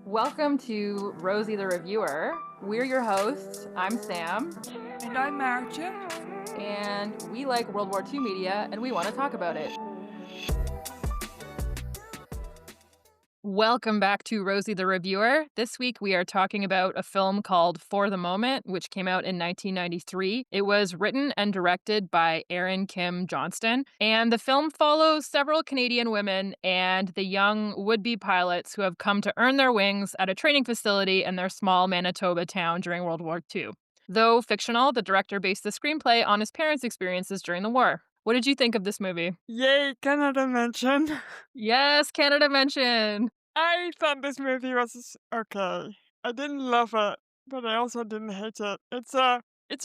Welcome to Rosie the Reviewer. We're your hosts. I'm Sam, And I'm Marcia. and we like World War II media, and we want to talk about it. Welcome back to Rosie the Reviewer. This week we are talking about a film called For the Moment, which came out in 1993. It was written and directed by Aaron Kim Johnston, and the film follows several Canadian women and the young would-be pilots who have come to earn their wings at a training facility in their small Manitoba town during World War II. Though fictional, the director based the screenplay on his parents' experiences during the war. What did you think of this movie? Yay, Canada mention. Yes, Canada mention. I thought this movie was okay. I didn't love it, but I also didn't hate it. It's a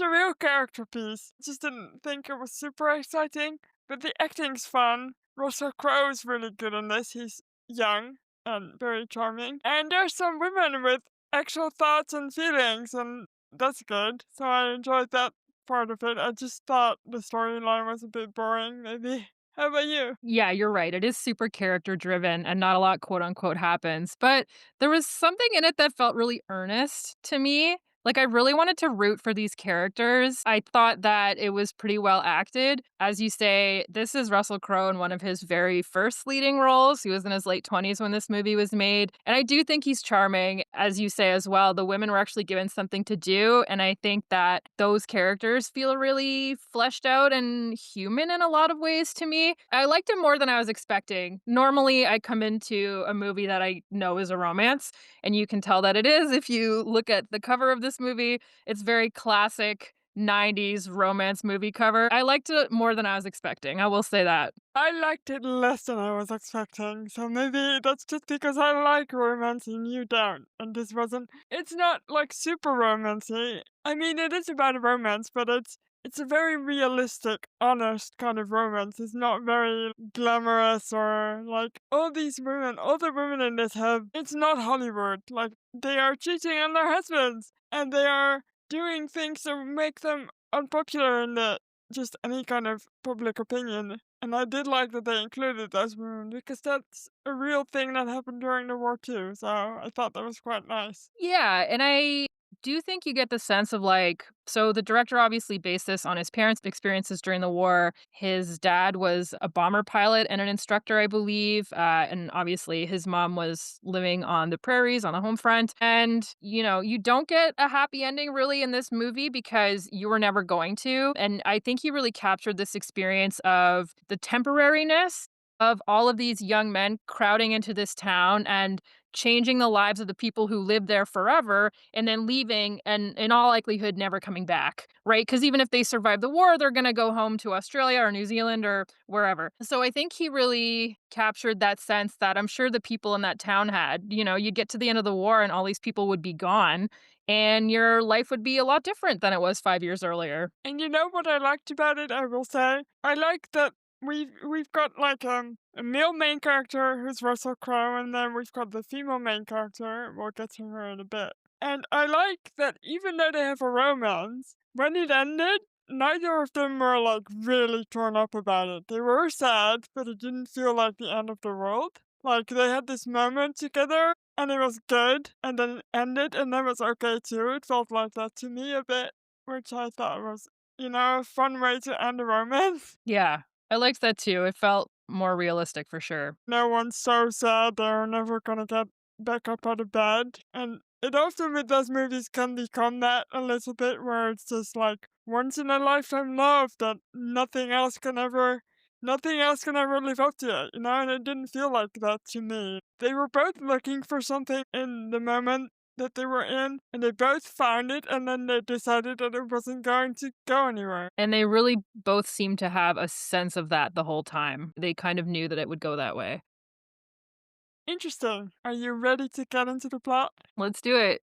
real character piece. Just didn't think it was super exciting, but the acting's fun. Russell Crowe is really good in this. He's young and very charming. And there's some women with actual thoughts and feelings, and that's good. So I enjoyed that part of it. I just thought the storyline was a bit boring, maybe. How about you? Yeah, you're right. It is super character driven and not a lot quote unquote happens. But there was something in it that felt really earnest to me. Like, I really wanted to root for these characters. I thought that it was pretty well acted. As you say, this is Russell Crowe in one of his very first leading roles. He was in his late 20s when this movie was made. And I do think he's charming. As you say as well, the women were actually given something to do. And I think that those characters feel really fleshed out and human in a lot of ways to me. I liked it more than I was expecting. Normally, I come into a movie that I know is a romance, and you can tell that it is if you look at the cover of this movie. It's very classic 90s romance movie cover. I liked it more than I was expecting. I will say that. I liked it less than I was expecting, so maybe that's just because I like romance and you don't. And this wasn't. It's not like super romancy. I mean, it is about a romance, but it's a very realistic, honest kind of romance. It's not very glamorous or like all these women. All the women in this have. It's not Hollywood. Like they are cheating on their husbands, and they are doing things to make them unpopular in the just any kind of public opinion. And I did like that they included those women because that's a real thing that happened during the war too. So I thought that was quite nice. Yeah, and I do think you get the sense of like, so the director obviously based this on his parents' experiences during the war. His dad was a bomber pilot and an instructor, I believe. And obviously his mom was living on the prairies on the home front. And, you don't get a happy ending really in this movie because you were never going to. And I think he really captured this experience of the temporariness of all of these young men crowding into this town and changing the lives of the people who live there forever and then leaving and in all likelihood never coming back, right? Because even if they survive the war, they're going to go home to Australia or New Zealand or wherever. So I think he really captured that sense that I'm sure the people in that town had. You get to the end of the war and all these people would be gone and your life would be a lot different than it was 5 years earlier. And you know what I liked about it, I will say? I like that we've got like a male main character who's Russell Crowe, and then we've got the female main character. We'll get to her in a bit. And I like that even though they have a romance, when it ended, neither of them were like really torn up about it. They were sad, but it didn't feel like the end of the world. Like they had this moment together and it was good, and then it ended and that was okay too. It felt like that to me a bit, which I thought was, a fun way to end a romance. Yeah, I liked that too. It felt more realistic for sure. No one's so sad they're never gonna get back up out of bed. And it often with those movies can become that a little bit where it's just like once in a lifetime love that nothing else can ever live up to it, and it didn't feel like that to me. They were both looking for something in the moment that they were in, and they both found it, and then they decided that it wasn't going to go anywhere. And they really both seemed to have a sense of that the whole time. They kind of knew that it would go that way. Interesting. Are you ready to get into the plot? Let's do it.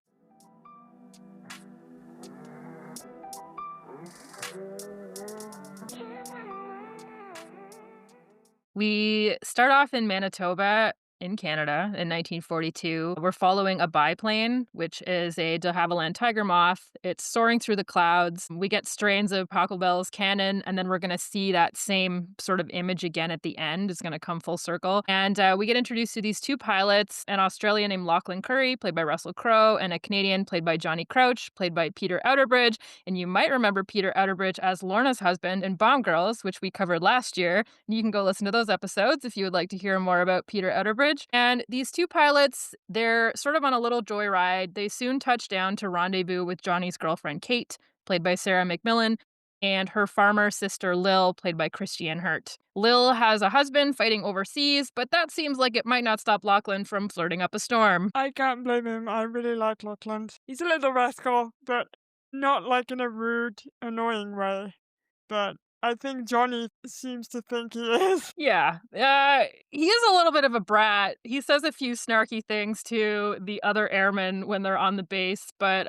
We start off in Manitoba. in Canada in 1942. We're following a biplane, which is a de Havilland tiger moth. It's soaring through the clouds. We get strains of Pachelbel's cannon, and then we're going to see that same sort of image again at the end. It's going to come full circle. And we get introduced to these two pilots, an Australian named Lachlan Curry, played by Russell Crowe, and a Canadian played by Johnny Crouch, played by Peter Outerbridge. And you might remember Peter Outerbridge as Lorna's husband in Bomb Girls, which we covered last year. You can go listen to those episodes if you would like to hear more about Peter Outerbridge. And these two pilots, they're sort of on a little joyride. They soon touch down to rendezvous with Johnny's girlfriend, Kate, played by Sarah McMillan, and her farmer sister, Lil, played by Christiane Hurt. Lil has a husband fighting overseas, but that seems like it might not stop Lachlan from flirting up a storm. I can't blame him. I really like Lachlan. He's a little rascal, but not like in a rude, annoying way. But I think Johnny seems to think he is. Yeah, he is a little bit of a brat. He says a few snarky things to the other airmen when they're on the base, but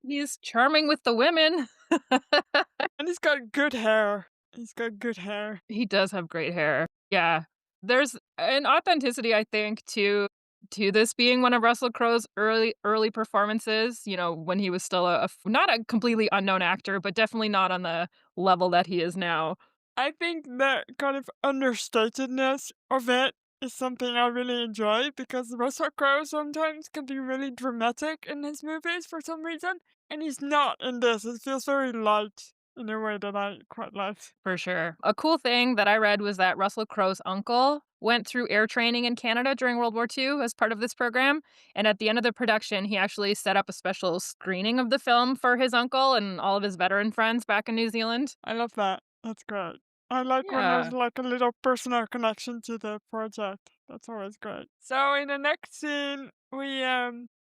he's charming with the women. And he's got good hair. He's got good hair. He does have great hair. Yeah. There's an authenticity, I think, to this being one of Russell Crowe's early performances, you know, when he was still not a completely unknown actor, but definitely not on the level that he is now. I think the kind of understatedness of it is something I really enjoy because Russell Crowe sometimes can be really dramatic in his movies for some reason, and he's not in this. It feels very light in a way that I quite like. For sure. A cool thing that I read was that Russell Crowe's uncle went through air training in Canada during World War II as part of this program. And at the end of the production, he actually set up a special screening of the film for his uncle and all of his veteran friends back in New Zealand. I love that. That's great. I like when there's Yeah. like a little personal connection to the project. That's always great. So in the next scene, we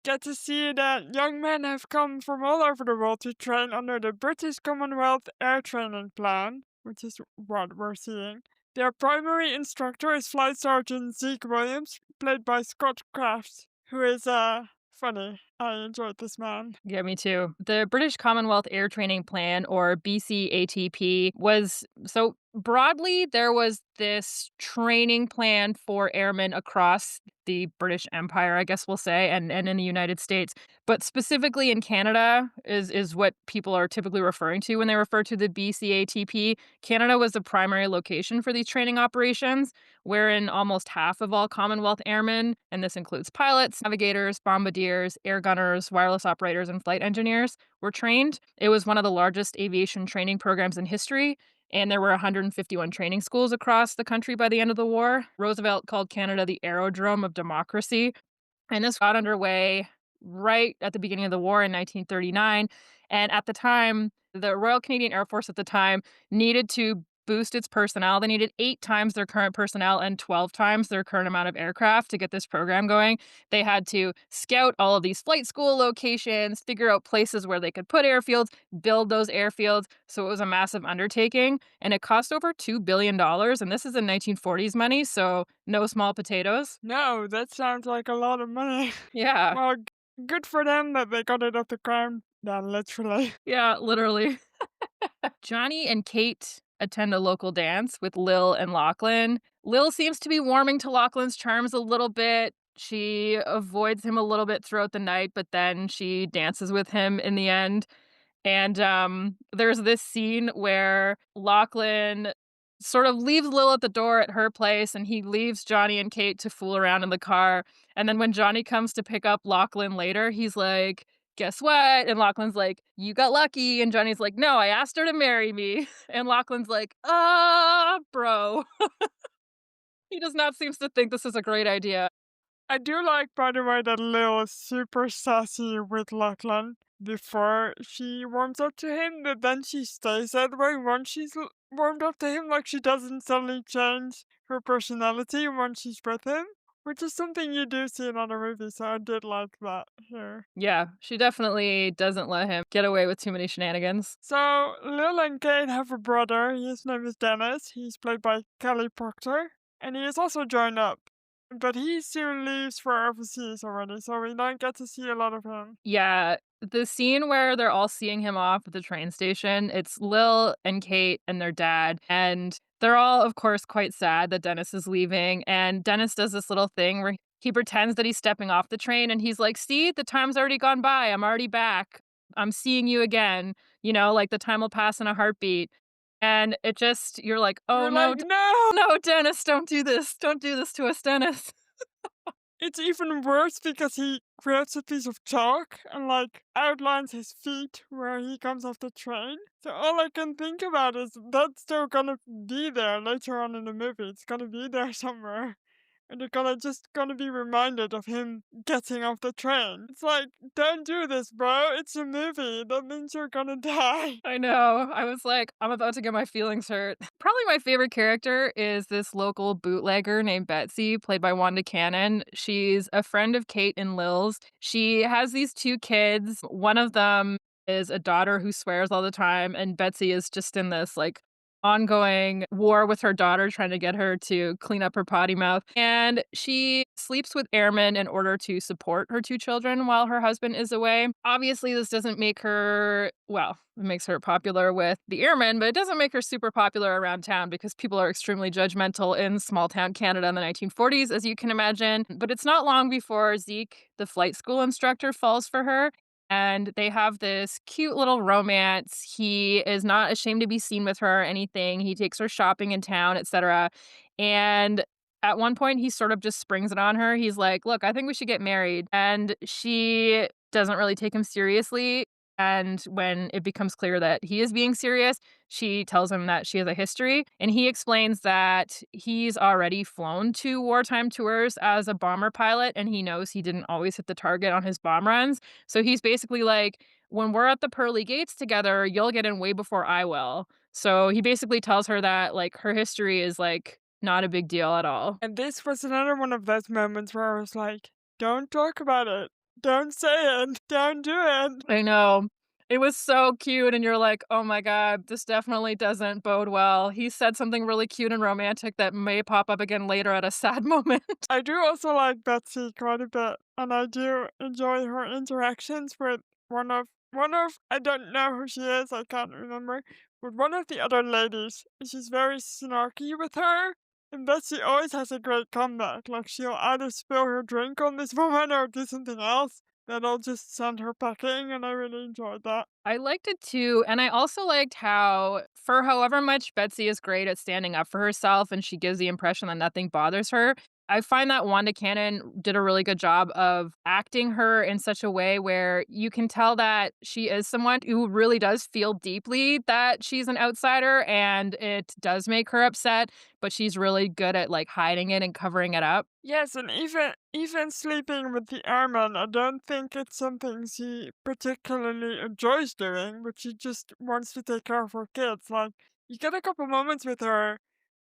get to see that young men have come from all over the world to train under the British Commonwealth Air Training Plan, which is what we're seeing. Their primary instructor is Flight Sergeant Zeke Williams, played by Scott Kraft, who is funny. I enjoyed this man. Yeah, me too. The British Commonwealth Air Training Plan, or BCATP, was so broadly, there was this training plan for airmen across the British Empire, I guess we'll say, and in the United States. But specifically in Canada is what people are typically referring to when they refer to the BCATP. Canada was the primary location for these training operations, wherein almost half of all Commonwealth airmen, and this includes pilots, navigators, bombardiers, air gunners, wireless operators, and flight engineers, were trained. It was one of the largest aviation training programs in history, and there were 151 training schools across the country by the end of the war. Roosevelt called Canada the aerodrome of democracy, and this got underway right at the beginning of the war in 1939. And at the time, the Royal Canadian Air Force at the time needed to boost its personnel. They needed 8 times their current personnel and 12 times their current amount of aircraft to get this program going. They had to scout all of these flight school locations, figure out places where they could put airfields, build those airfields. So it was a massive undertaking, and it cost over $2 billion. And this is in 1940s money, so no small potatoes. No, that sounds like a lot of money. Yeah. Well, good for them that they got it off the ground. Yeah, literally. Yeah, literally. Johnny and Kate attend a local dance with Lil and Lachlan. Lil seems to be warming to Lachlan's charms a little bit. She avoids him a little bit throughout the night, but then she dances with him in the end. And there's this scene where Lachlan sort of leaves Lil at the door at her place, and he leaves Johnny and Kate to fool around in the car. And then when Johnny comes to pick up Lachlan later, he's like, "Guess what?" And Lachlan's like, "You got lucky." And Johnny's like, "No, I asked her to marry me." And Lachlan's like, bro." He does not seem to think this is a great idea. I do like, by the way, that Lil is super sassy with Lachlan before she warms up to him, but then she stays that way once she's warmed up to him. Like, she doesn't suddenly change her personality once she's with him, which is something you do see in other movies, so I did like that here. Yeah, she definitely doesn't let him get away with too many shenanigans. So, Lil and Kate have a brother. His name is Dennis. He's played by Kelly Proctor, and he is also joined up. But he soon leaves for overseas already, so we don't get to see a lot of him. Yeah, the scene where they're all seeing him off at the train station, it's Lil and Kate and their dad, and they're all, of course, quite sad that Dennis is leaving. And Dennis does this little thing where He pretends that he's stepping off the train and he's like, "See, the time's already gone by. I'm already back. I'm seeing you again." Like the time will pass in a heartbeat. And it just you're like, "Oh You're like, no, "No!" no, Dennis, don't do this. Don't do this to us, Dennis." It's even worse because he grabs a piece of chalk and, like, outlines his feet where he comes off the train. So all I can think about is that's still gonna be there later on in the movie. It's gonna be there somewhere. And they're gonna be reminded of him getting off the train. It's like, don't do this, bro. It's a movie. That means you're gonna die. I know. I was like, I'm about to get my feelings hurt. Probably my favorite character is this local bootlegger named Betsy, played by Wanda Cannon. She's a friend of Kate and Lil's. She has these two kids. One of them is a daughter who swears all the time, and Betsy is just in this like ongoing war with her daughter trying to get her to clean up her potty mouth. And she sleeps with airmen in order to support her two children while her husband is away. Obviously, this doesn't make her, well, it makes her popular with the airmen, but it doesn't make her super popular around town because people are extremely judgmental in small town Canada in the 1940s, as you can imagine. But it's not long before Zeke, the flight school instructor, falls for her and they have this cute little romance. He is not ashamed to be seen with her or anything. He takes her shopping in town, etc. And at one point, he sort of just springs it on her. He's like, "Look, I think we should get married." And she doesn't really take him seriously. And when it becomes clear that he is being serious, she tells him that she has a history. And he explains that he's already flown 2 wartime tours as a bomber pilot, and he knows he didn't always hit the target on his bomb runs. So he's basically like, when we're at the pearly gates together, you'll get in way before I will. So he basically tells her that like her history is like not a big deal at all. And this was another one of those moments where I was like, don't talk about it. Don't say it. Don't do it. I know. It was so cute, and you're like, "Oh my god, this definitely doesn't bode well." He said something really cute and romantic that may pop up again later at a sad moment. I do also like Betsy quite a bit, and I do enjoy her interactions with one of I don't know who she is, I can't remember, but one of the other ladies. She's very snarky with her, and Betsy always has a great comeback. Like she'll either spill her drink on this woman or do something else that'll just send her packing, and I really enjoyed that. I liked it too, and I also liked how, for however much Betsy is great at standing up for herself and she gives the impression that nothing bothers her, I find that Wanda Cannon did a really good job of acting her in such a way where you can tell that she is someone who really does feel deeply that she's an outsider and it does make her upset, but she's really good at like hiding it and covering it up. Yes, and even sleeping with the airman, I don't think it's something she particularly enjoys doing, but she just wants to take care of her kids. Like, you get a couple moments with her.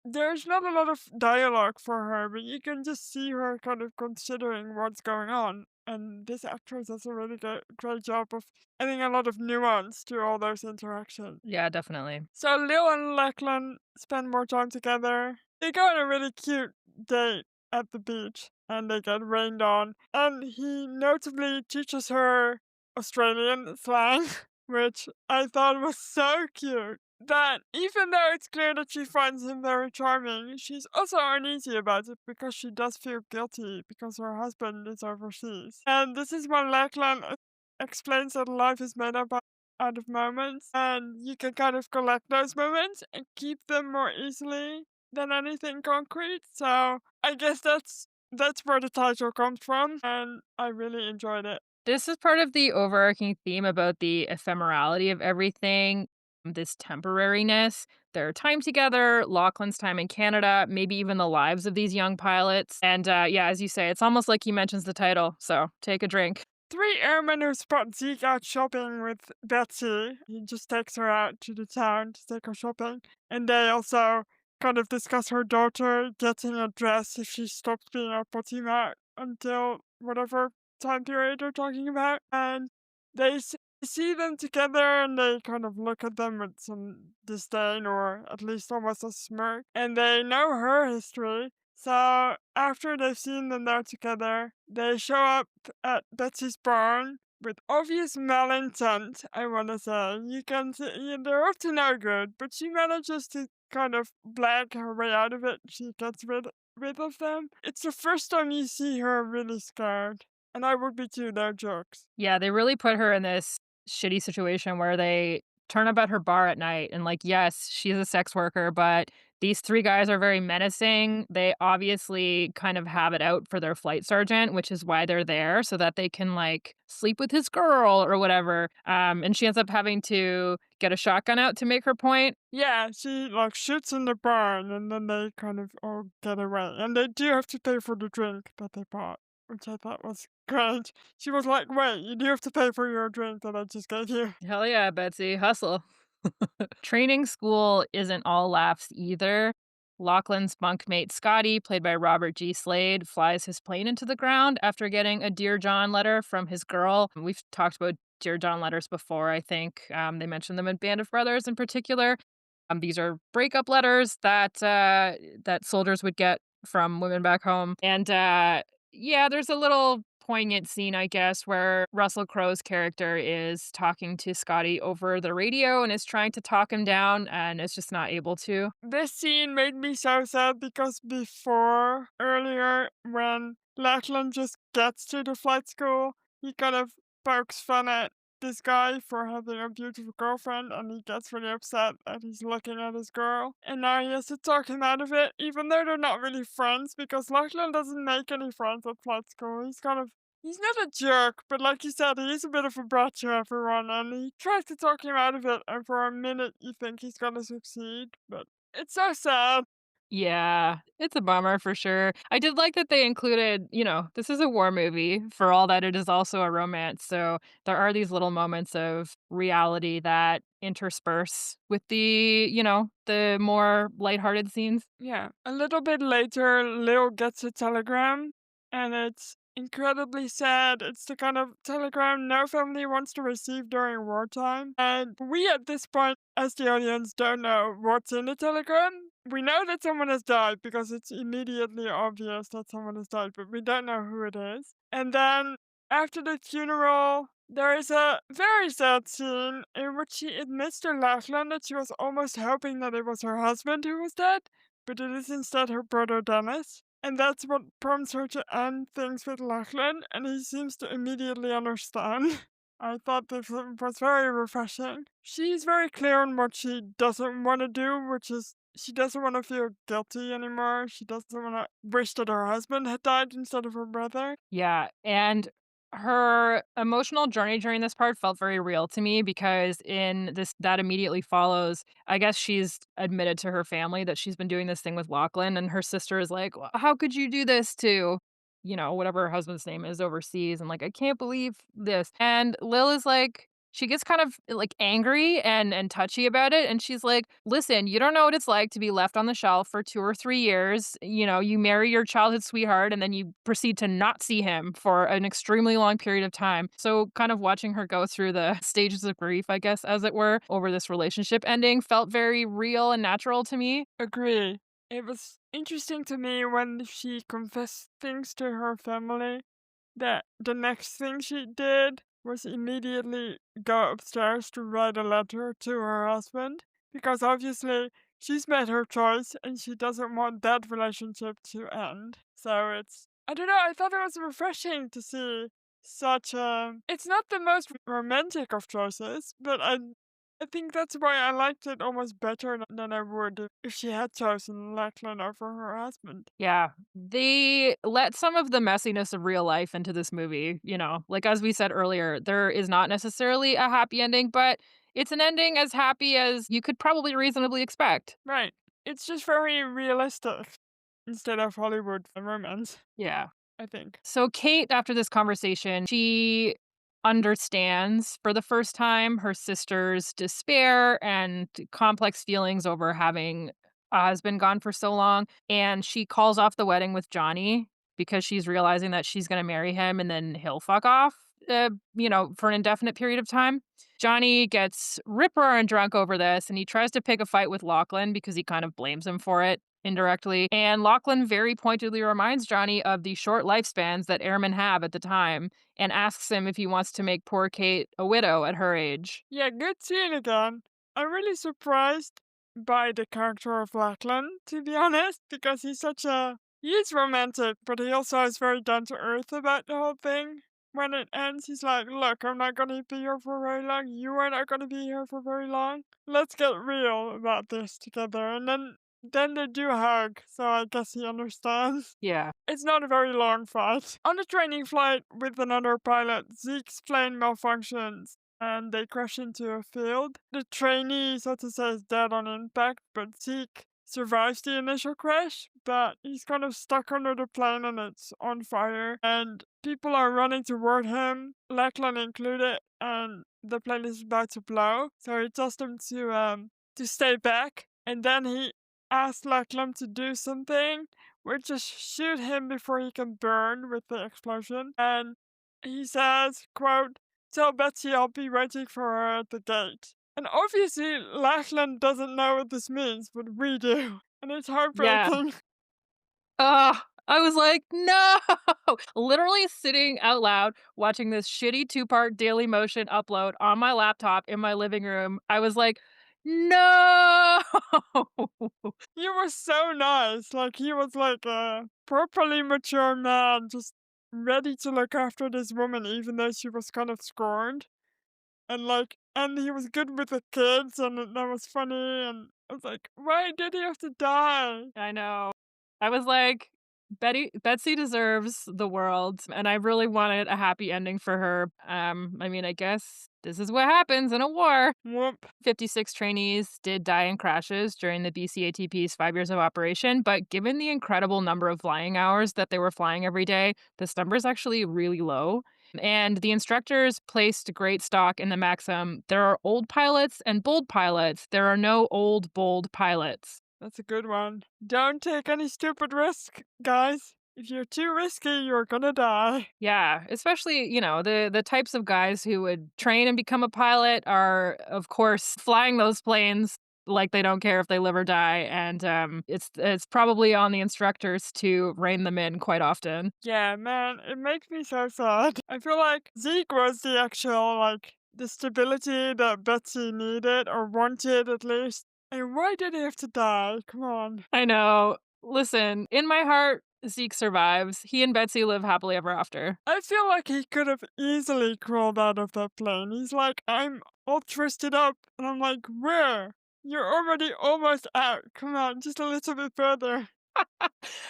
There's not a lot of dialogue for her, but you can just see her kind of considering what's going on. And this actress does a really great job of adding a lot of nuance to all those interactions. Yeah, definitely. So Lil and Lachlan spend more time together. They go on a really cute date at the beach and they get rained on. And he notably teaches her Australian slang, which I thought was so cute. That even though it's clear that she finds him very charming, she's also uneasy about it because she does feel guilty because her husband is overseas. And this is when Lachlan explains that life is made up out of moments, and you can kind of collect those moments and keep them more easily than anything concrete. So I guess that's where the title comes from, and I really enjoyed it. This is part of the overarching theme about the ephemerality of everything, this temporariness, their time together, Lachlan's time in Canada, maybe even the lives of these young pilots. And yeah, as you say, it's almost like he mentions the title. So take a drink. Three airmen who spot Zeke out shopping with Betsy. He just takes her out to the town to take her shopping. And they also kind of discuss her daughter getting a dress if she stops being a potty mouth until whatever time period they're talking about. And they see them together and they kind of look at them with some disdain or at least almost a smirk. And they know her history. So after they've seen them there together, they show up at Betsy's barn with obvious malintent, I want to say. You can see they're up to no good, but she manages to kind of blag her way out of it. She gets rid rid of them. It's the first time you see her really scared. And I would be too, no jokes. Yeah, they really put her in this shitty situation where they turn up at her bar at night and, like, yes, she's a sex worker, but these 3 guys are very menacing. They obviously kind of have it out for their flight sergeant, which is why they're there, so that they can, like, sleep with his girl or whatever, and she ends up having to get a shotgun out to make her point. Yeah, she like shoots in the barn and then they kind of all get away. And they do have to pay for the drink that they bought, which I thought was great. She was like, wait, you do have to pay for your drink that I just gave you. Hell yeah, Betsy, hustle. Training school isn't all laughs either. Lachlan's bunkmate Scotty, played by Robert G. Slade, flies his plane into the ground after getting a Dear John letter from his girl. We've talked about Dear John letters before, I think. They mentioned them in Band of Brothers in particular. These are breakup letters that soldiers would get from women back home, and yeah, there's a little poignant scene, I guess, where Russell Crowe's character is talking to Scotty over the radio and is trying to talk him down, and is just not able to. This scene made me so sad because before, earlier, when Lachlan just gets to the flight school, he kind of pokes fun at this guy for having a beautiful girlfriend and he gets really upset that he's looking at his girl. And now he has to talk him out of it, even though they're not really friends because Lachlan doesn't make any friends at flight school. He's not a jerk, but like you said, he is a bit of a brat to everyone, and he tries to talk him out of it, and for a minute you think he's gonna succeed, but it's so sad. Yeah, it's a bummer for sure. I did like that they included, this is a war movie for all that it is also a romance. So there are these little moments of reality that intersperse with the more lighthearted scenes. Yeah. A little bit later, Lil gets a telegram, and it's incredibly sad. It's the kind of telegram no family wants to receive during wartime. And we, at this point, as the audience, don't know what's in the telegram. We know that someone has died because it's immediately obvious that someone has died, but we don't know who it is. And then after the funeral, there is a very sad scene in which she admits to Lachlan that she was almost hoping that it was her husband who was dead, but it is instead her brother Dennis. And that's what prompts her to end things with Lachlan, and he seems to immediately understand. I thought this was very refreshing. She's very clear on what she doesn't want to do, which is she doesn't want to feel guilty anymore. She doesn't want to wish that her husband had died instead of her brother. Yeah, and her emotional journey during this part felt very real to me because in this that immediately follows, I guess she's admitted to her family that she's been doing this thing with Lachlan, and her sister is like, "Well, how could you do this to, whatever her husband's name is overseas?" And like, "I can't believe this." And Lil is like, she gets kind of like angry and touchy about it, and she's like, "Listen, you don't know what it's like to be left on the shelf for 2 or 3 years. You marry your childhood sweetheart and then you proceed to not see him for an extremely long period of time." So kind of watching her go through the stages of grief, I guess, as it were, over this relationship ending felt very real and natural to me. Agree. It was interesting to me when she confessed things to her family that the next thing she did was immediately go upstairs to write a letter to her husband because obviously she's made her choice and she doesn't want that relationship to end. So I don't know, I thought it was refreshing to see such a. It's not the most romantic of choices, but I think that's why I liked it almost better than I would if she had chosen Lachlan over her husband. Yeah, they let some of the messiness of real life into this movie, like as we said earlier, there is not necessarily a happy ending, but it's an ending as happy as you could probably reasonably expect. Right. It's just very realistic instead of Hollywood romance, Yeah. I think. So Kate, after this conversation, she understands for the first time her sister's despair and complex feelings over having a husband gone for so long. And she calls off the wedding with Johnny because she's realizing that she's going to marry him and then he'll fuck off, for an indefinite period of time. Johnny gets rip roaring drunk over this and he tries to pick a fight with Lachlan because he kind of blames him for it indirectly. And Lachlan very pointedly reminds Johnny of the short lifespans that airmen have at the time and asks him if he wants to make poor Kate a widow at her age. Yeah, good scene again. I'm really surprised by the character of Lachlan, to be honest, because he's such a He's romantic, but he also is very down to earth about the whole thing. When it ends, he's like, "Look, I'm not gonna be here for very long. You are not gonna be here for very long. Let's get real about this together." And then they do hug, so I guess he understands. Yeah. It's not a very long fight. On a training flight with another pilot, Zeke's plane malfunctions and they crash into a field. The trainee, so to say, is dead on impact, but Zeke survives the initial crash, but he's kind of stuck under the plane and it's on fire. And people are running toward him, Lachlan included, and the plane is about to blow. So he tells them to stay back. And then he asks Lachlan to do something. We'll just shoot him before he can burn with the explosion. And he says, quote, "Tell Betsy I'll be waiting for her at the gate." And obviously, Lachlan doesn't know what this means, but we do. And it's Yeah. heartbreaking. I was like, "No!" Literally sitting out loud watching this shitty two-part Daily Motion upload on my laptop in my living room. I was like, "No!" He was so nice. Like, he was like a properly mature man, just ready to look after this woman, even though she was kind of scorned. And he was good with the kids, and that was funny. And I was like, why did he have to die? I know. I was like, Betsy deserves the world, and I really wanted a happy ending for her. I mean, I guess this is what happens in a war. Whoop. 56 trainees did die in crashes during the BCATP's 5 years of operation, but given the incredible number of flying hours that they were flying every day, this number is actually really low. And the instructors placed great stock in the maxim there are old pilots and bold pilots. There are no old, bold pilots. That's a good one. Don't take any stupid risk, guys. If you're too risky, you're gonna die. Yeah, especially, the types of guys who would train and become a pilot are, of course, flying those planes like they don't care if they live or die, and, it's probably on the instructors to rein them in quite often. Yeah, man, it makes me so sad. I feel like Zeke was the actual, the stability that Betsy needed, or wanted at least. And why did he have to die? Come on. I know. Listen, in my heart, Zeke survives. He and Betsy live happily ever after. I feel like he could have easily crawled out of that plane. He's like, I'm all twisted up. And I'm like, where? You're already almost out. Come on, just a little bit further.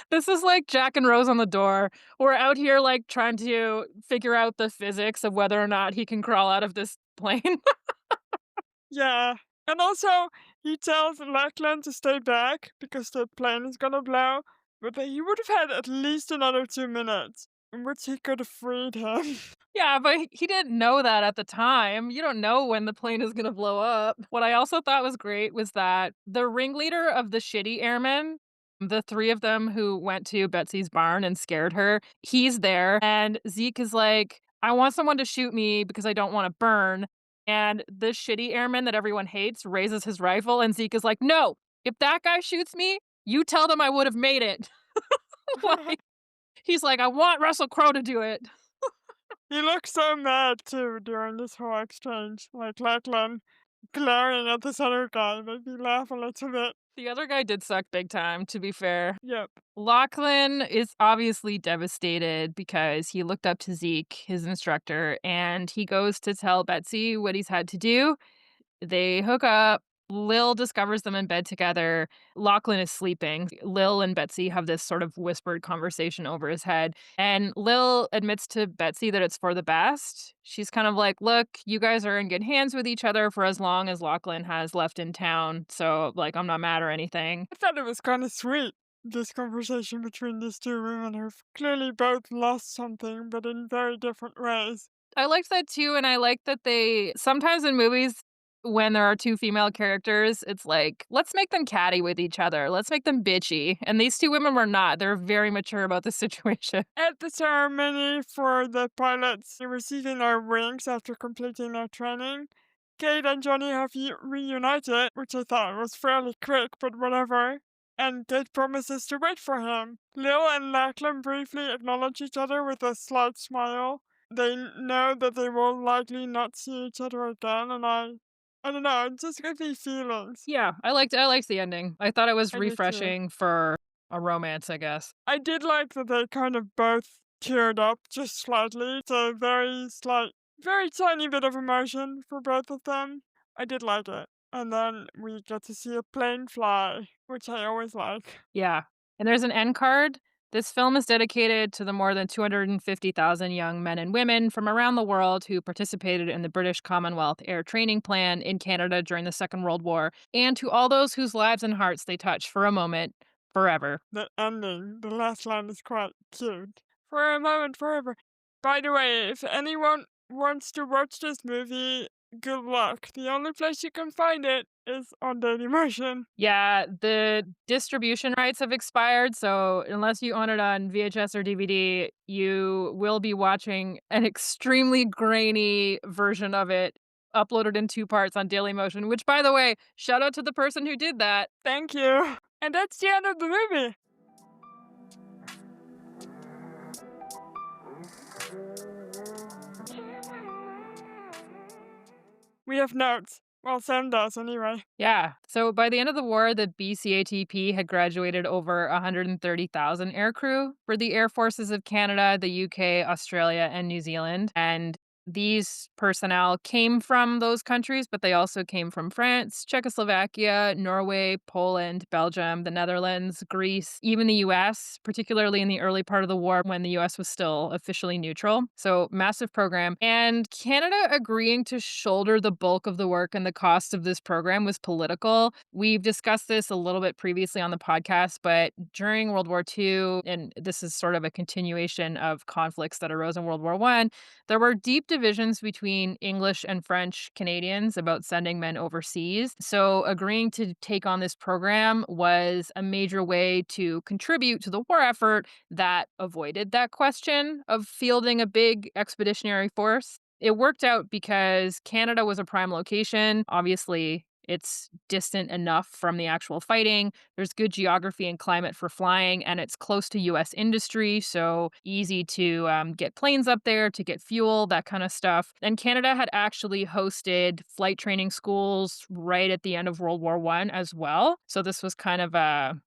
This is like Jack and Rose on the door. We're out here, like, trying to figure out the physics of whether or not he can crawl out of this plane. Yeah. And also, he tells Lachlan to stay back because the plane is gonna blow. But he would have had at least another 2 minutes in which he could have freed him. Yeah, but he didn't know that at the time. You don't know when the plane is gonna blow up. What I also thought was great was that the ringleader of the shitty airmen, the 3 of them who went to Betsy's barn and scared her, he's there, and Zeke is like, "I want someone to shoot me because I don't wanna burn," and the shitty airman that everyone hates raises his rifle, and Zeke is like, "No! If that guy shoots me, you tell them I would have made it." Like, he's like, "I want Russell Crowe to do it." He looks so mad too during this whole exchange. Like Lachlan glaring at this other guy made me laugh a little bit. The other guy did suck big time, to be fair. Yep. Lachlan is obviously devastated because he looked up to Zeke, his instructor, and he goes to tell Betsy what he's had to do. They hook up. Lil discovers them in bed together. Lachlan is sleeping. Lil and Betsy have this sort of whispered conversation over his head. And Lil admits to Betsy that it's for the best. She's kind of like, look, you guys are in good hands with each other for as long as Lachlan has left in town. So, like, I'm not mad or anything. I thought it was kind of sweet, this conversation between these two women who've clearly both lost something, but in very different ways. I liked that too, and I like that they sometimes in movies when there are 2 female characters, it's like, let's make them catty with each other. Let's make them bitchy. And these 2 women were not. They're very mature about the situation. At the ceremony for the pilots receiving their wings after completing their training, Kate and Johnny have reunited, which I thought was fairly quick, but whatever. And Kate promises to wait for him. Lil and Lachlan briefly acknowledge each other with a slight smile. They know that they will likely not see each other again, and I don't know, it just gave me feelings. Yeah, I liked the ending. I thought it was I did too. refreshing for a romance, I guess. I did like that they kind of both teared up just slightly. It's a very slight, very tiny bit of emotion for both of them. I did like it. And then we get to see a plane fly, which I always like. Yeah. And there's an end card. This film is dedicated to the more than 250,000 young men and women from around the world who participated in the British Commonwealth Air Training Plan in Canada during the Second World War, and to all those whose lives and hearts they touch for a moment, forever. The ending, the last line is quite cute. For a moment, forever. By the way, if anyone wants to watch this movie, good luck. The only place you can find it is on Dailymotion. Yeah, the distribution rights have expired, so unless you own it on VHS or DVD, you will be watching an extremely grainy version of it uploaded in 2 parts on Dailymotion, which, by the way, shout out to the person who did that. Thank you. And that's the end of the movie. We have notes. Well, Sam does anyway. Yeah. So by the end of the war, the BCATP had graduated over 130,000 aircrew for the Air Forces of Canada, the UK, Australia, and New Zealand. And these personnel came from those countries, but they also came from France, Czechoslovakia, Norway, Poland, Belgium, the Netherlands, Greece, even the US, particularly in the early part of the war when the US was still officially neutral. So, massive program. And Canada agreeing to shoulder the bulk of the work and the cost of this program was political. We've discussed this a little bit previously on the podcast, but during World War II, and this is sort of a continuation of conflicts that arose in World War I, there were deep divisions between English and French Canadians about sending men overseas. So, agreeing to take on this program was a major way to contribute to the war effort that avoided that question of fielding a big expeditionary force. It worked out because Canada was a prime location. Obviously, it's distant enough from the actual fighting. There's good geography and climate for flying, and it's close to US industry, so easy to get planes up there, to get fuel, that kind of stuff. And Canada had actually hosted flight training schools right at the end of World War I as well. So this was kind of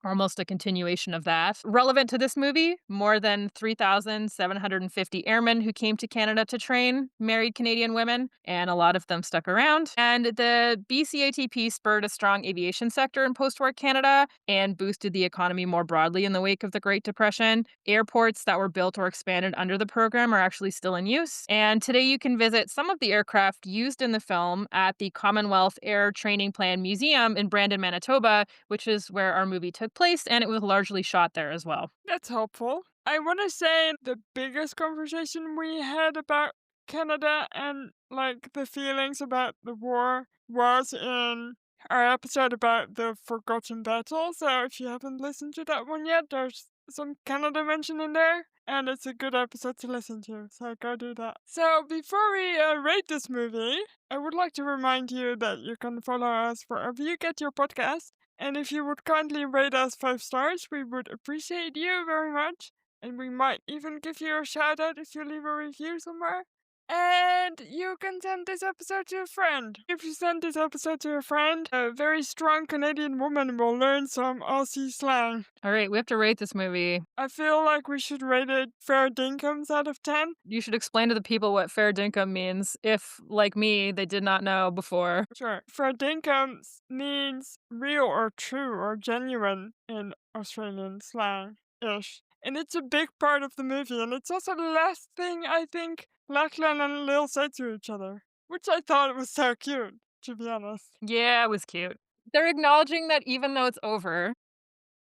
almost a continuation of that. Relevant to this movie, more than 3,750 airmen who came to Canada to train married Canadian women, and a lot of them stuck around. And the BCATP spurred a strong aviation sector in post war Canada and boosted the economy more broadly in the wake of the Great Depression. Airports that were built or expanded under the program are actually still in use. And today you can visit some of the aircraft used in the film at the Commonwealth Air Training Plan Museum in Brandon, Manitoba, which is where our movie took place, and it was largely shot there as well. That's helpful. I want to say the biggest conversation we had about Canada and like the feelings about the war was in our episode about the forgotten battle. So if you haven't listened to that one yet, there's some Canada mention in there. And it's a good episode to listen to, so go do that. So before we rate this movie, I would like to remind you that you can follow us wherever you get your podcast. And if you would kindly rate us 5 stars, we would appreciate you very much. And we might even give you a shout out if you leave a review somewhere. And you can send this episode to a friend. If you send this episode to a friend, a very strong Canadian woman will learn some Aussie slang. All right, we have to rate this movie. I feel like we should rate it fair dinkum out of 10. You should explain to the people what fair dinkum means if, like me, they did not know before. Sure. Fair dinkum means real or true or genuine in Australian slang-ish. And it's a big part of the movie, and it's also the last thing I think Lachlan and Lil said to each other, which I thought was so cute, to be honest. Yeah, it was cute. They're acknowledging that even though it's over,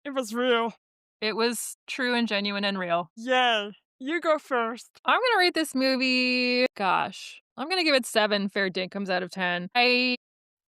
It was real. it was true and genuine and real. Yay. You go first. I'm gonna rate this movie, gosh, I'm gonna give it 7 fair dinkums out of 10. I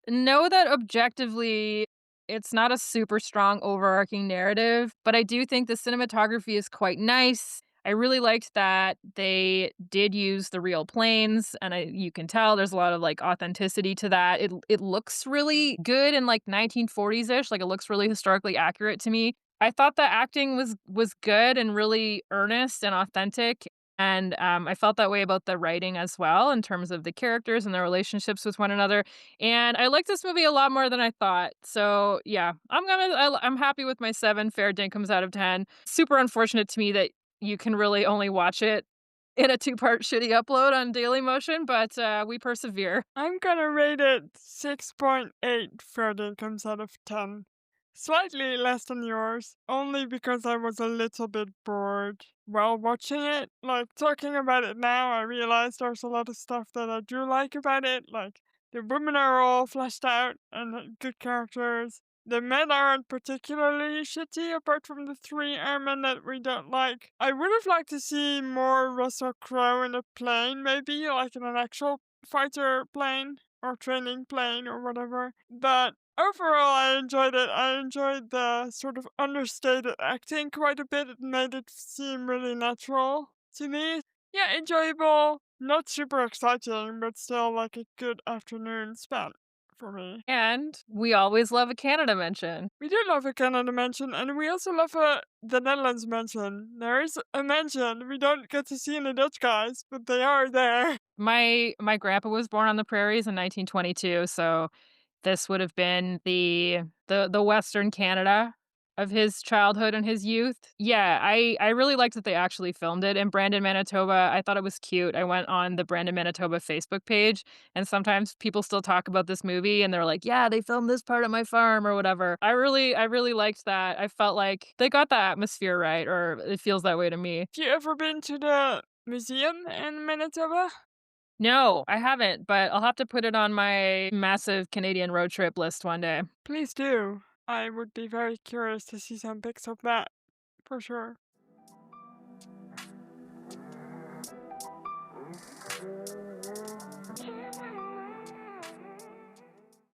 know that objectively it's not a super strong overarching narrative, but I do think the cinematography is quite nice. I really liked that they did use the real planes, and you can tell there's a lot of like authenticity to that. It looks really good and like 1940s-ish, like it looks really historically accurate to me. I thought the acting was good and really earnest and authentic. And, I felt that way about the writing as well in terms of the characters and their relationships with one another, and I like this movie a lot more than I thought. So, yeah, I'm happy with my 7 fair dinkum out of 10. Super unfortunate to me that you can really only watch it in a two-part shitty upload on Dailymotion, but, we persevere. I'm gonna rate it 6.8 Ferdinands out of 10. Slightly less than yours, only because I was a little bit bored while watching it. Like, talking about it now, I realize there's a lot of stuff that I do like about it. Like, the women are all fleshed out and good characters. The men aren't particularly shitty, apart from the 3 airmen that we don't like. I would have liked to see more Russell Crowe in a plane, maybe, like in an actual fighter plane or training plane or whatever. But overall, I enjoyed it. I enjoyed the sort of understated acting quite a bit. It made it seem really natural to me. Yeah, enjoyable. Not super exciting, but still like a good afternoon spent for me. And we always love a Canada mention. We do love a Canada mention, and we also love the Netherlands mention. There is a mention. We don't get to see any Dutch guys, but they are there. My grandpa was born on the prairies in 1922, so this would have been the Western Canada of his childhood and his youth. Yeah, I really liked that they actually filmed it in Brandon, Manitoba. I thought it was cute. I went on the Brandon, Manitoba Facebook page, and sometimes people still talk about this movie, and they're like, "Yeah, they filmed this part at my farm," or whatever. I really liked that. I felt like they got the atmosphere right, or it feels that way to me. Have you ever been to the museum in Manitoba? No, I haven't, but I'll have to put it on my massive Canadian road trip list one day. Please do. I would be very curious to see some pics of that, for sure.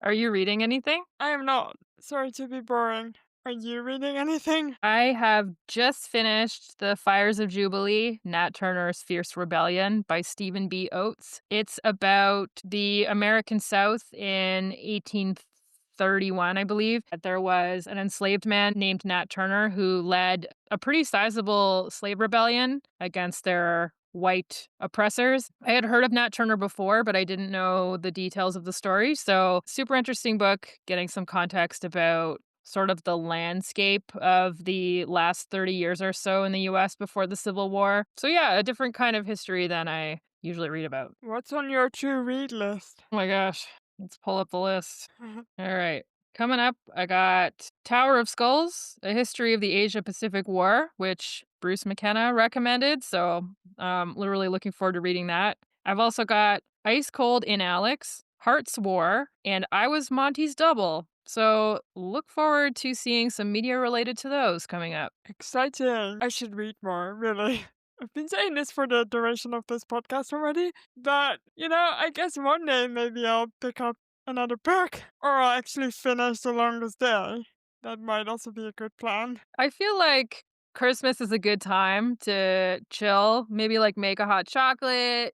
Are you reading anything? I am not. Sorry to be boring. Are you reading anything? I have just finished The Fires of Jubilee, Nat Turner's Fierce Rebellion by Stephen B. Oates. It's about the American South in 1831, I believe. There was an enslaved man named Nat Turner who led a pretty sizable slave rebellion against their white oppressors. I had heard of Nat Turner before, but I didn't know the details of the story. So, super interesting book, getting some context about sort of the landscape of the last 30 years or so in the US before the Civil War. So, yeah, a different kind of history than I usually read about. What's on your to read list? Oh my gosh, let's pull up the list. All right. Coming up, I got Tower of Skulls, A History of the Asia Pacific War, which Bruce McKenna recommended. So, literally looking forward to reading that. I've also got Ice Cold in Alex, Heart's War, and I Was Monty's Double. So, look forward to seeing some media related to those coming up. Exciting. I should read more, really. I've been saying this for the duration of this podcast already, but I guess one day maybe I'll pick up another book, or I'll actually finish The Longest Day. That might also be a good plan. I feel like Christmas is a good time to chill, maybe like make a hot chocolate,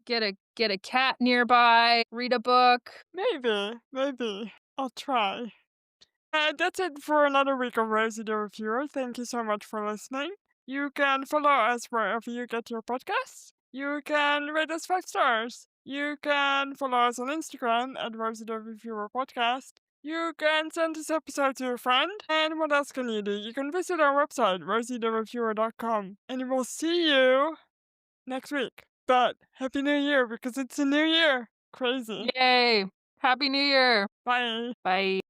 get a cat nearby, read a book. Maybe. I'll try. That's it for another week of Rosie the Reviewer. Thank you so much for listening. You can follow us wherever you get your podcasts. You can rate us 5 stars. You can follow us on Instagram at Rosie the Reviewer Podcast. You can send this episode to a friend. And what else can you do? You can visit our website, rosieTheReviewer.com. And we'll see you next week. But Happy New Year, because it's a new year. Crazy. Yay! Happy New Year! Bye. Bye.